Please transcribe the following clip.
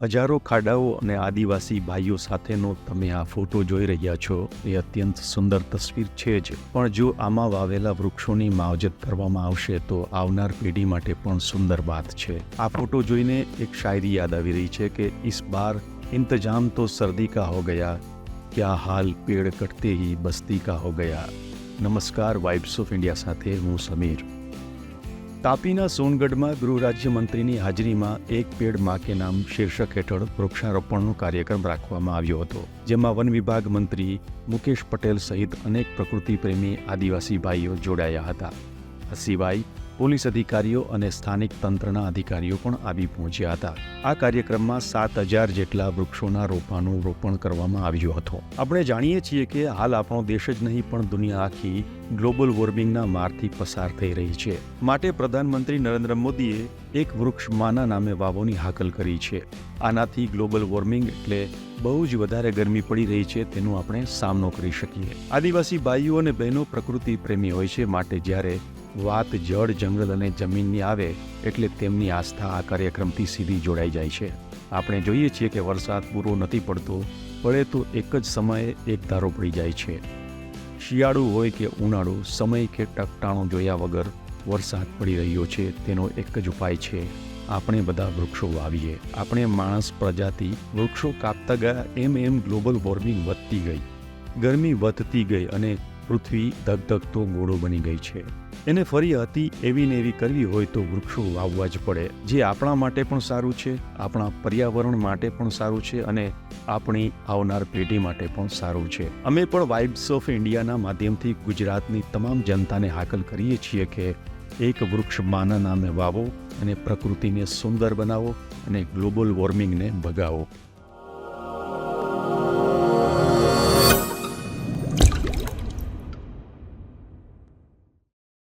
હજારો ખાડાઓ અને આદિવાસી ભાઈઓ સાથેનો તમે આ ફોટો જોઈ રહ્યા છો એ અત્યંત સુંદર તસવીર છે જ, પણ જો આમાં વાવેલા વૃક્ષોની માવજત કરવામાં આવશે તો આવનાર પેઢી માટે પણ સુંદર વાત છે. આ ફોટો જોઈને એક શાયરી યાદ આવી રહી છે કે ઇસ બાર इंतजाम तो सर्दी का हो गया, क्या हाल पेड़ कटते ही बस्ती का हो गया. નમસ્કાર, વાઇબ્સ ઓફ ઇન્ડિયા સાથે હું સમીર. તાપીના સોનગઢમાં ગૃહ રાજ્યમંત્રીની હાજરીમાં એક પેડ માં કે નામ શીર્ષક હેઠળ વૃક્ષારોપણનો કાર્યક્રમ રાખવામાં આવ્યો હતો, જેમાં વન વિભાગ મંત્રી મુકેશ પટેલ સહિત અનેક પ્રકૃતિ પ્રેમી આદિવાસી ભાઈઓ જોડાયા હતા. આ સિવાય પોલીસ અધિકારીઓ અને સ્થાનિક તંત્રના અધિકારીઓ પણ આવી પહોંચ્યા હતા. આ કાર્યક્રમમાં 7,000 જેટલા વૃક્ષોના રોપાનું રોપણ કરવામાં આવ્યું હતું. આપણે જાણીએ છીએ કે હાલ આપણો દેશ જ નહીં પણ દુનિયા આખી ગ્લોબલ વોર્મિંગના મારથી પસાર થઈ રહી છે. માટે પ્રધાનમંત્રી નરેન્દ્ર મોદીએ એક વૃક્ષ માના નામે વાવોની હાકલ કરી છે. આનાથી ગ્લોબલ વોર્મિંગ એટલે બહુ જ વધારે ગરમી પડી રહી છે તેનો આપણે સામનો કરી શકીએ. આદિવાસી ભાઈઓ અને બહેનો પ્રકૃતિ પ્રેમી હોય છે, માટે જ્યારે વાત જળ, જંગલ અને જમીનની આવે એટલે તેમની આસ્થા આ કાર્યક્રમથી સીધી જોડાઈ જાય છે. આપણે જોઈએ છીએ કે વરસાદ પૂરો નથી પડતો, પડે તો એક જ સમયે એક ધારો પડી જાય છે. શિયાળુ હોય કે ઉનાળુ, સમય કે ટકટાણું જોયા વગર વરસાદ પડી રહ્યો છે. તેનો એક જ ઉપાય છે, આપણે બધા વૃક્ષો વાવીએ. આપણે માણસ પ્રજાતિ વૃક્ષો કાપતા ગયા એમ ગ્લોબલ વોર્મિંગ વધતી ગઈ, ગરમી વધતી ગઈ અને પૃથ્વી ધગધગતો ગોળો બની ગઈ છે. એને ફરી હતી એવી ને એવી કરવી હોય તો વૃક્ષો વાવવા જ પડે, જે આપણા માટે પણ સારું છે, આપણા પર્યાવરણ માટે પણ સારું છે અને આપણી આવનાર પેઢી માટે પણ સારું છે. અમે પણ વાઇબ્સ ઓફ ઇન્ડિયાના માધ્યમથી ગુજરાતની તમામ જનતાને હાકલ કરીએ છીએ કે એક વૃક્ષ માના નામે વાવો અને પ્રકૃતિને સુંદર બનાવો અને ગ્લોબલ વોર્મિંગને ભગાવો.